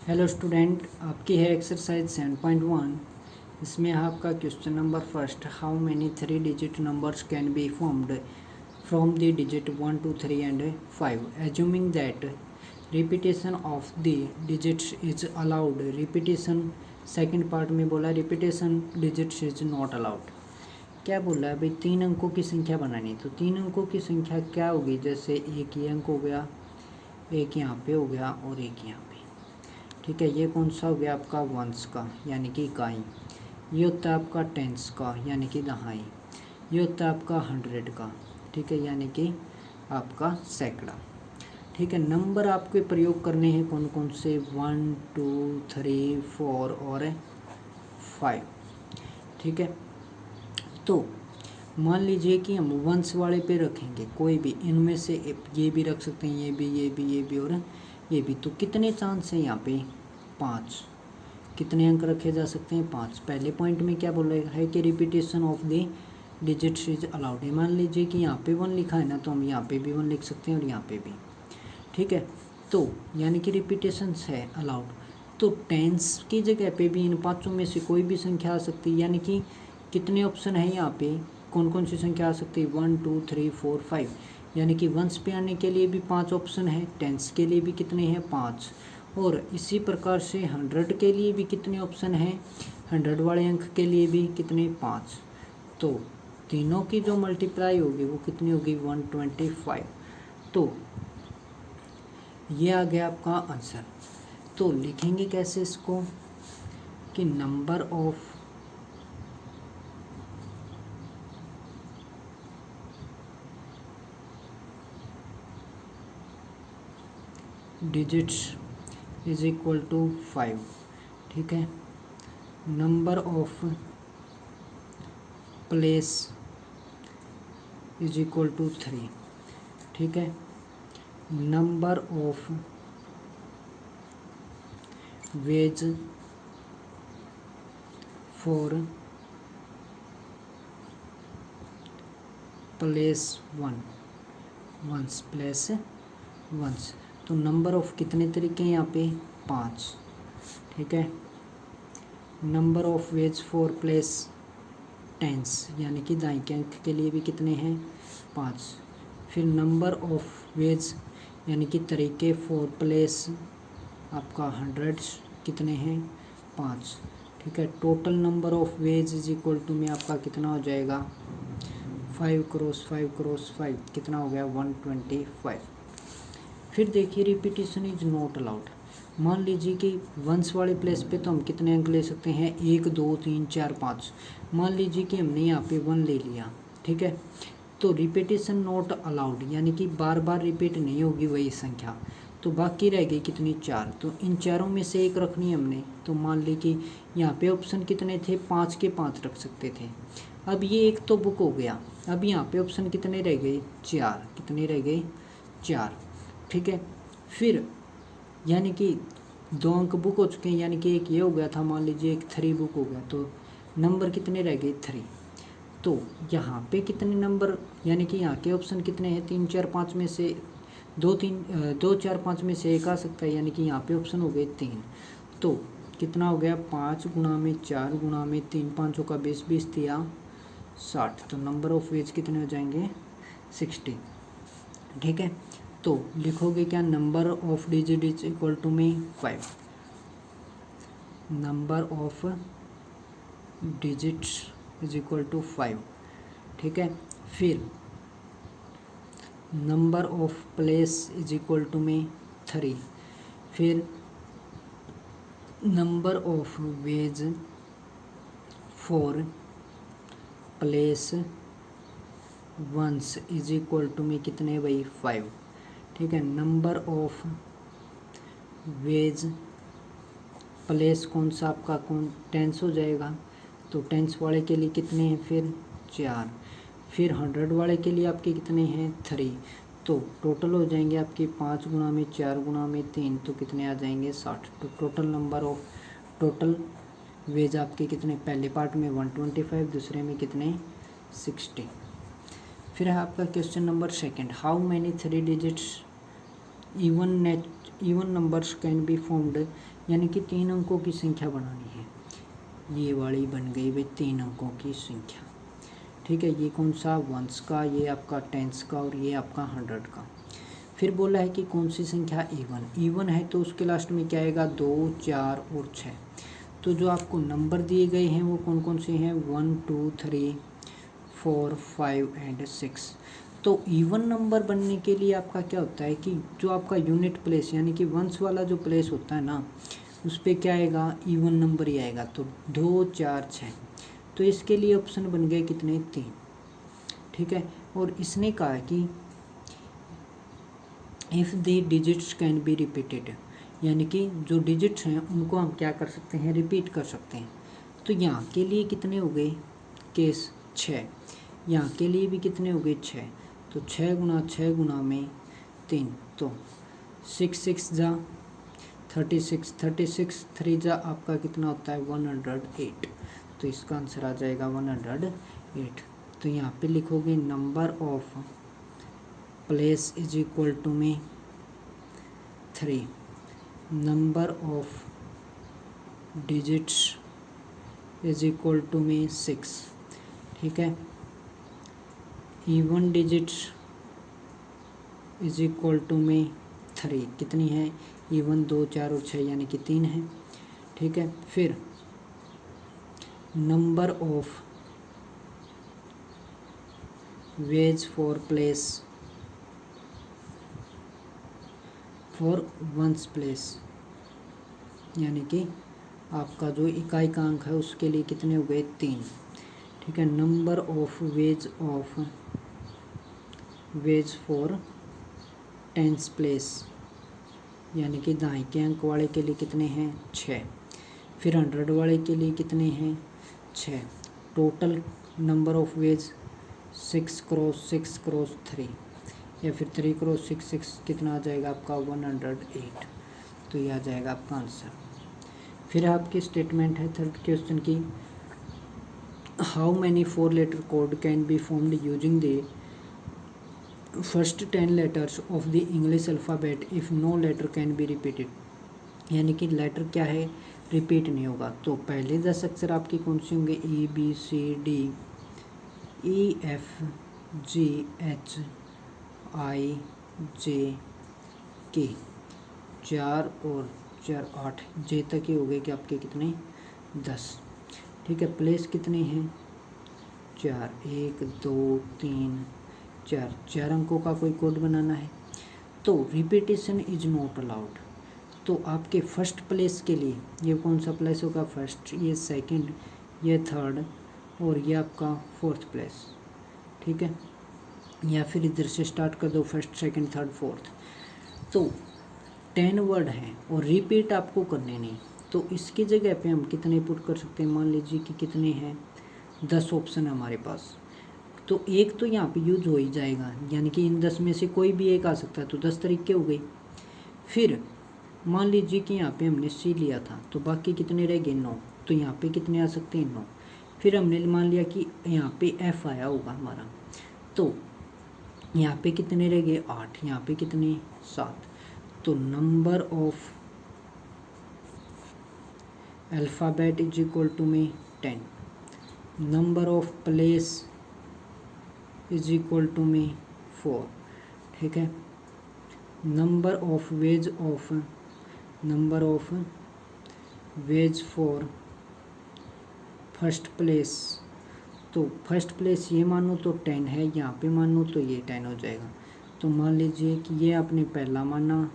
Hello student, आपकी है exercise 7.1। इसमें आपका question number first, how many 3 digit numbers can be formed from the digit 1 2 3 and 5 assuming that repetition of the digits is allowed. Repetition second part में बोला repetition digits is not allowed. क्या बोला है भाई, 3 अंकों की संख्या बनानी। तो 3 अंकों की संख्या क्या होगी, जैसे एक ये अंक हो गया, एक यहाँ पे हो गया और एक यहाँ पे। ठीक है, ये कौन सा हो गया आपका वंश का यानी कि इकाई। ये होता है आपका टेंस का यानी कि दहाई। ये होता है आपका 100 का, ठीक है, यानी कि आपका सैकड़ा। ठीक है, नंबर आपके प्रयोग करने हैं कौन कौन से, 1 2 3 4 और 5। ठीक है, तो मान लीजिए कि हम वंश वाले पे रखेंगे कोई भी इनमें से, ये भी रख सकते हैं, ये भी ये भी ये भी और ये भी। तो कितने चांस हैं यहाँ पे, 5। कितने अंक रखे जा सकते हैं, 5। पहले पॉइंट में क्या बोला है कि repetition of the digits is allowed है। मान लीजिए कि यहाँ पे 1 लिखा है ना, तो हम यहाँ पे भी 1 लिख सकते हैं और यहाँ पे भी। ठीक है, तो यानी कि रिपीटेशन है अलाउड। तो टेंस की जगह पे भी इन पाँचों में से कोई भी संख्या आ सकती है। यानी कि कितने ऑप्शन है यहाँ पे, कौन कौन सी संख्या आ सकती है, 1 2 3 4 5। यानी कि वंश पे आने के लिए भी 5 ऑप्शन है, टेंस के लिए भी कितने हैं, 5। और इसी प्रकार से 100 के लिए भी कितने ऑप्शन हैं, 100 वाले अंक के लिए भी कितने, 5। तो तीनों की जो मल्टीप्लाई होगी वो कितनी होगी, 125। तो ये आ गया आपका आंसर। तो लिखेंगे कैसे इसको कि number of digits is equal to 5। ठीक है, number of place is equal to 3। ठीक है, number of ways for place 1 once place once. तो नंबर ऑफ कितने तरीके हैं यहाँ पे, 5। ठीक है, number of ways for place tens यानी कि दाएं के अंक के लिए भी कितने हैं, 5। फिर नंबर ऑफ वेज यानी कि तरीके फॉर प्लेस आपका 100 कितने हैं, 5। ठीक है, total number of ways is equal to में आपका कितना हो जाएगा, 5 क्रॉस 5 क्रॉस 5 कितना हो गया, 125। फिर देखिए रिपीटेशन इज नॉट अलाउड। मान लीजिए कि वंश वाले प्लेस पे तो हम कितने अंक ले सकते हैं, 1 2 3 4 5। मान लीजिए कि हमने यहाँ पे 1 ले लिया। ठीक है, तो रिपीटेशन नॉट अलाउड यानी कि बार बार रिपीट नहीं होगी वही संख्या। तो बाकी रह गई कितनी, 4। तो इन चारों में से एक रखनी है हमने। तो मान ली कि यहाँ पे ऑप्शन कितने थे, 5 के 5 रख सकते थे। अब ये एक तो बुक हो गया। अब यहाँ पे ऑप्शन कितने रह गए, 4। कितने रह गए, 4। ठीक है, फिर यानी कि 2 अंक बुक हो चुके हैं, यानी कि एक ये हो गया था, मान लीजिए एक 3 बुक हो गया। तो नंबर कितने रह गए, 3। तो यहाँ पे कितने नंबर, यानी कि यहाँ के ऑप्शन कितने हैं, 3 4 5 में से 2 4 5 में से एक आ सकता है। यानी कि यहाँ पे ऑप्शन हो गए 3। तो कितना हो गया, 5 गुणा में 4 गुणा में 3, 5 का 20, 20 दिया 60। तो नंबर ऑफ वेज कितने हो जाएंगे, 60। ठीक है, तो लिखोगे क्या, number of digit is equal to में 5। Number of digits is equal to 5। ठीक है, फिर number of place is equal to में 3। फिर number of ways for place once is equal to में कितने भाई, 5। ठीक है, नंबर ऑफ वेज प्लेस कौन सा आपका, कौन टेंस हो जाएगा। तो टेंस वाले के लिए कितने हैं, फिर 4। फिर 100 वाले के लिए आपके कितने हैं, 3। तो टोटल हो जाएंगे आपके 5 गुणा में 4 गुणा में 3, तो कितने आ जाएंगे, 60। तो total number of total ways आपके कितने, पहले पार्ट में 125, दूसरे में कितने, 60। फिर है आपका question number second, how many 3 digits even numbers can be formed, यानी कि 3 अंकों की संख्या बनानी है। ये वाली बन गई भाई 3 अंकों की संख्या। ठीक है, ये कौन सा, वंस का, ये आपका टेंस का, और ये आपका 100 का। फिर बोला है कि कौन सी संख्या इवन है, तो उसके लास्ट में क्या आएगा, 2, 4 और 6। तो जो आपको नंबर दिए गए हैं वो कौन कौन से हैं, 1, 2, 3, 4, 5 एंड 6। तो इवन नंबर बनने के लिए आपका क्या होता है कि जो आपका यूनिट प्लेस यानी कि वंस वाला जो प्लेस होता है ना, उस पर क्या आएगा, इवन नंबर ही आएगा। तो 2, 4, 6। तो इसके लिए ऑप्शन बन गए कितने, 3। ठीक है, और इसने कहा कि if the digits can be repeated, यानी कि जो डिजिट्स हैं उनको हम क्या कर सकते हैं, रिपीट कर सकते हैं। तो यहाँ के लिए कितने हो गए केस, 6। यहाँ के लिए भी कितने हो गए, 6। तो 6 गुना 6 गुना में 3, तो 6 6 जा 36, 36 3 जा आपका कितना होता है, 108। तो इसका आंसर आ जाएगा 108। तो यहाँ पे लिखोगे number of place is equal to में 3, number of digits is equal to में 6। ठीक है, even digits is equal to में 3, कितनी है, इवन 2, 4 और 6 यानी कि 3 है। ठीक है, फिर number of ways for place for ones place, यानी कि आपका जो इकाई का अंक है उसके लिए कितने हो गए, 3। ठीक है, number of ways for tens place, यानी कि दाएं के अंक वाले के लिए कितने हैं, 6। फिर 100 वाले के लिए कितने हैं, 6। Total number of veg 6 cross 6 cross 3, या फिर 3 क्रॉस 6 6, कितना आ जाएगा आपका, 108। तो ये आ जाएगा आपका आंसर। फिर आपकी स्टेटमेंट है थर्ड क्वेश्चन की, how many 4 letter code can be formed using the first 10 letters of the English alphabet if no letter can be repeated, यानी कि लेटर क्या है, रिपीट नहीं होगा। तो पहले 10 अक्षर आपके कौन से होंगे, A B C D E F G H I J K, 4 और 4 8, J तक ही हो गए कि आपके कितने, 10। ठीक है, प्लेस कितने हैं, 4, 1 2 3 4, 4 अंकों का कोई कोड बनाना है। तो रिपीटेशन इज नॉट अलाउड। तो आपके फर्स्ट प्लेस के लिए ये कौन सा प्लेस होगा, फर्स्ट, ये सेकंड, ये थर्ड, और ये आपका फोर्थ प्लेस। ठीक है, या फिर इधर से स्टार्ट कर दो, फर्स्ट सेकंड थर्ड फोर्थ। तो 10 वर्ड हैं और रिपीट आपको करने नहीं, तो इसकी जगह पे हम कितने पुट कर सकते हैं, मान लीजिए कि कितने हैं, 10 ऑप्शन है हमारे पास। तो एक तो यहाँ पे यूज हो ही जाएगा, यानी कि इन 10 में से कोई भी एक आ सकता है, तो 10 तरीके हो गई। फिर मान लीजिए कि यहाँ पे हमने C लिया था, तो बाकी कितने रह गए, 9। तो यहाँ पे कितने आ सकते हैं, 9। फिर हमने मान लिया कि यहाँ पे F आया होगा हमारा, तो यहाँ पे कितने रह गए, 8। यहाँ पे कितने, 7। तो number of alphabet is equal to में 10, number of place is equal to में 4। ठीक है, number of ways for first place, तो फर्स्ट प्लेस ये मानो तो 10 है, यहाँ पे मानो तो ये 10 हो जाएगा। तो मान लीजिए कि ये आपने पहला माना,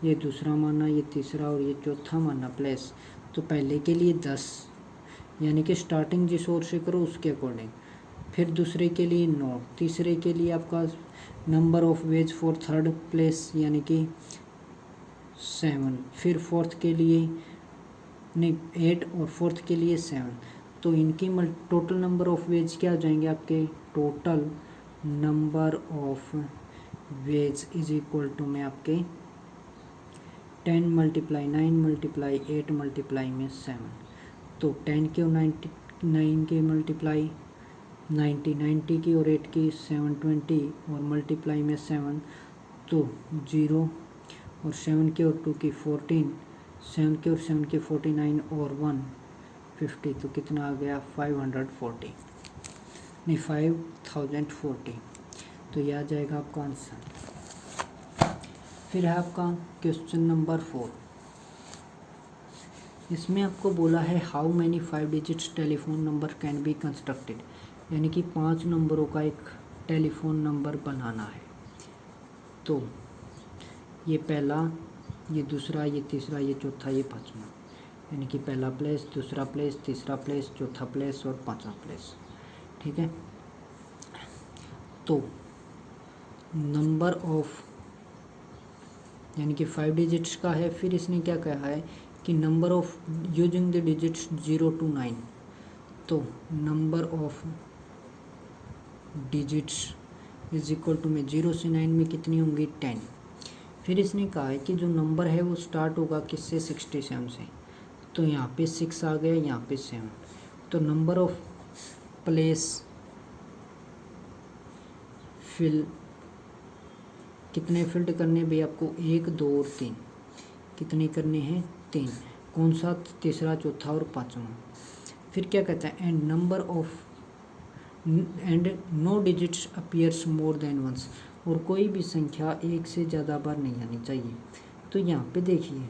ये दूसरा माना, ये तीसरा और ये चौथा माना प्लेस। तो पहले के लिए 10, यानी कि स्टार्टिंग जिस ओर से करो उसके अकॉर्डिंग। फिर दूसरे के लिए 9, तीसरे के लिए आपका number of ways for third place यानी कि 7, फिर फोर्थ के लिए नहीं 8 और फोर्थ के लिए 7। तो इनकी टोटल नंबर ऑफ वेज क्या हो जाएंगे आपके, total number of ways is equal to में आपके 10 मल्टीप्लाई 9 मल्टीप्लाई 8 मल्टीप्लाई में 7। तो 10 के और 99 के मल्टीप्लाई 90 की और 8 की 720 और मल्टीप्लाई में 7, तो 0 और 7 की और 2 की 14, 7 की और 7 की 49 और 1 50, तो कितना आ गया 540, नहीं 5040। तो यह आ जाएगा आपका आंसर। फिर है आपका क्वेश्चन नंबर 4। इसमें आपको बोला है how many 5 digits telephone number can be constructed, यानी कि 5 नंबरों का एक टेलीफोन नंबर बनाना है। तो ये पहला, ये दूसरा, ये तीसरा, ये चौथा, ये पांचवा, यानी कि पहला प्लेस, दूसरा प्लेस, तीसरा प्लेस, चौथा प्लेस और पांचवा प्लेस। ठीक है, तो नंबर ऑफ, यानी कि 5 डिजिट्स का है। फिर इसने क्या कहा है कि number of using the digits 0 to 9, तो number of digits is equal to में 0 से 9 में कितनी होंगी 10। फिर इसने कहा है कि जो नंबर है वो स्टार्ट होगा किससे 67 से, तो यहाँ पे 6 आ गया, यहाँ पे 7, तो नंबर ऑफ प्लेस फिल कितने फिल्ड करने भाई आपको 1 2 और 3, कितने करने हैं 3, कौन सा तीसरा चौथा और पांचवा। फिर क्या कहता है and number of and no digits appears more than once, और कोई भी संख्या एक से ज़्यादा बार नहीं आनी चाहिए। तो यहाँ पे देखिए,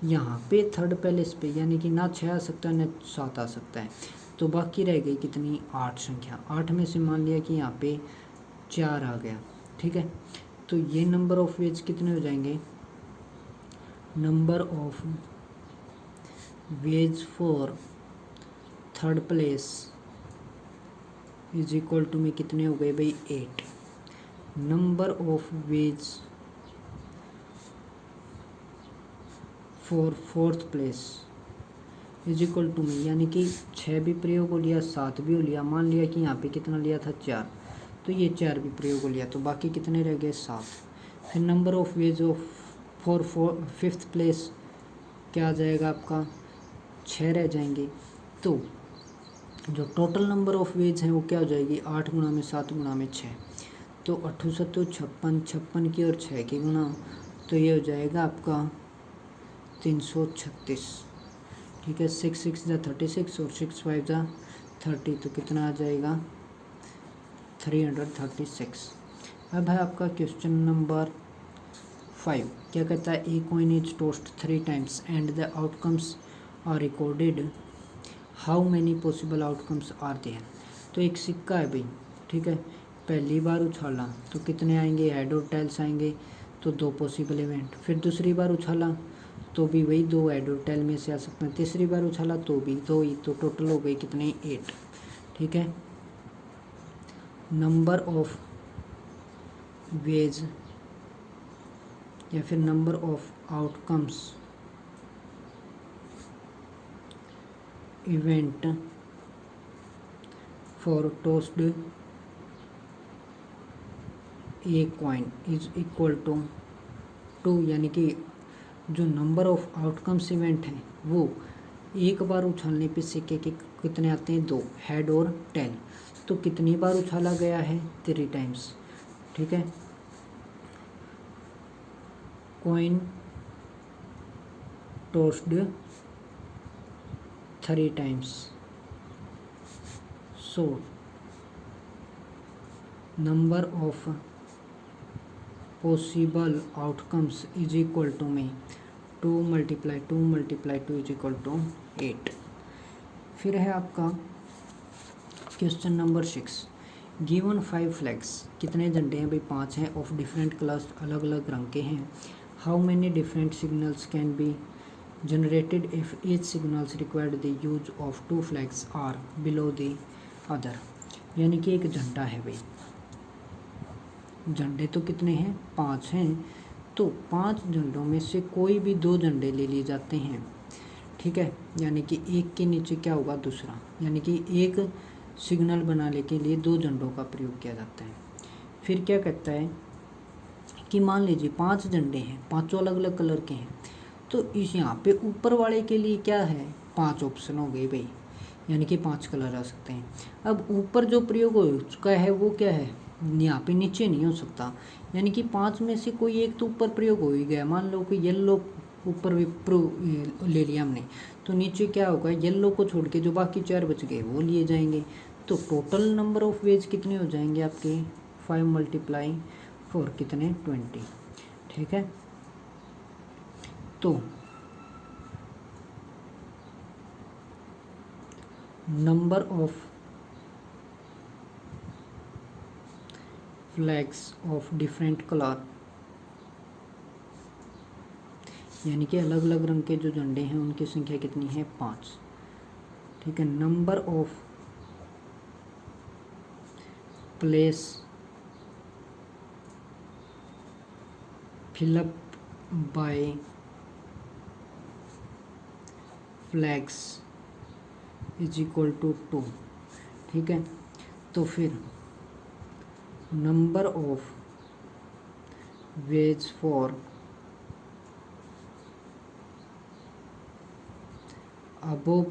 यहाँ पे थर्ड प्लेस पे यानी कि ना 6 आ सकता है ना 7 आ सकता है, तो बाकी रह गई कितनी 8 संख्या। 8 में से मान लिया कि यहाँ पे 4 आ गया। ठीक है, तो ये नंबर ऑफ वेज कितने हो जाएंगे, number of ways for third place is equal to में कितने हो गए भाई 8। Number of ways for fourth place is equal to में, यानी कि 6 भी प्रयोग हो लिया, 7 भी हो लिया, मान लिया कि यहाँ पे कितना लिया था 4, तो ये 4 भी प्रयोग हो लिया, तो बाकी कितने रह गए 7। फिर number of ways of for fifth place क्या आ जाएगा आपका 6 रह जाएंगे। तो जो टोटल नंबर ऑफ वेज हैं वो क्या हो जाएगी 8 गुणा में 7 गुणा में 6, तो 8 7 56, 56 की और 6 की गुणा, तो ये हो जाएगा आपका 336। ठीक है, 6 6 जा 36 और 6 5 जा 30, तो कितना आ जाएगा 336। अब है आपका क्वेश्चन नंबर 5। क्या कहता है a coin is tossed 3 times and the outcomes are recorded, how many possible outcomes are there. तो एक सिक्का है भाई, ठीक है, पहली बार उछाला तो कितने आएंगे हेड और टेल्स आएंगे, तो 2 पॉसिबल इवेंट। फिर दूसरी बार उछाला तो भी वही 2 हेड और टेल में से आ सकते हैं, तीसरी बार उछाला तो भी 2 ही, तो टोटल हो गई कितने 8। ठीक है, नंबर ऑफ वेज या फिर number of outcomes event for tossed a coin is equal to 2, यानी कि जो नंबर ऑफ आउटकम्स इवेंट हैं वो एक बार उछालने पे सिक्के के कितने आते हैं 2, हेड और टेल। तो कितनी बार उछाला गया है 3 times। ठीक है, coin tossed 3 times, so number of possible outcomes is equal to में 2 × 2 इज इक्वल टू 8। फिर है आपका क्वेश्चन नंबर 6। गिवन 5 फ्लैग्स, कितने झंडे हैं भाई 5 हैं, ऑफ डिफरेंट कलर्स, अलग अलग रंग के हैं। How many different signals can be generated if each signals required the use of 2 flags are below the other. यानी कि एक झंडा है भाई, झंडे तो कितने हैं 5 हैं, तो 5 झंडों में से कोई भी 2 झंडे ले लिए जाते हैं। ठीक है, यानी कि एक के नीचे क्या होगा दूसरा, यानी कि एक सिग्नल बनाने के लिए 2 झंडों का प्रयोग किया जाता है। फिर क्या कहता है कि मान लीजिए 5 झंडे हैं, पांचों अलग अलग कलर के हैं, तो इस यहाँ पे ऊपर वाले के लिए क्या है 5 ऑप्शन हो गए भाई, यानी कि 5 कलर आ सकते हैं। अब ऊपर जो प्रयोग हो चुका है वो क्या है यहाँ पे नीचे नहीं हो सकता, यानी कि 5 में से कोई एक तो ऊपर प्रयोग हो ही गया। मान लो कि येलो ऊपर भी ले लिया हमने, तो नीचे क्या होगा, येलो को छोड़ के जो बाकी 4 बच गए वो लिए जाएंगे। तो टोटल नंबर ऑफ वेज कितने हो जाएंगे आपके, 5 × 4 कितने, 20। ठीक है, तो number of flags of different colour, यानी कि अलग अलग रंग के जो झंडे हैं उनकी संख्या कितनी है, 5। ठीक है, number of place fill up by flags is equal to 2। ठीक है, तो फिर number of ways for above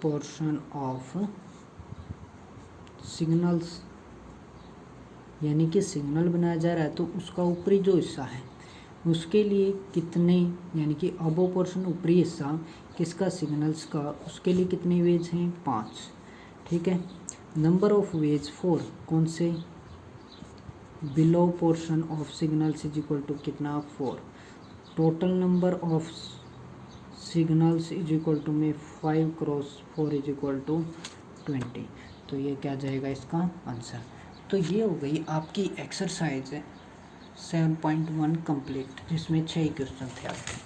portion of signals, यानी कि सिग्नल बनाया जा रहा है तो उसका ऊपरी जो हिस्सा है उसके लिए कितने, यानी कि अबो पोर्शन ऊपरी हिस्सा किसका, सिग्नल्स का, उसके लिए कितने वेज हैं, 5। ठीक है, नंबर ऑफ वेज फॉर कौन से, below portion of signals is equal to कितना, 4। Total number of signals is equal to में 5 × 4 इज इक्वल टू 20। तो ये क्या जाएगा इसका आंसर। तो ये हो गई आपकी एक्सरसाइज 7.1 कंप्लीट, जिसमें 6 क्वेश्चन थे आपके।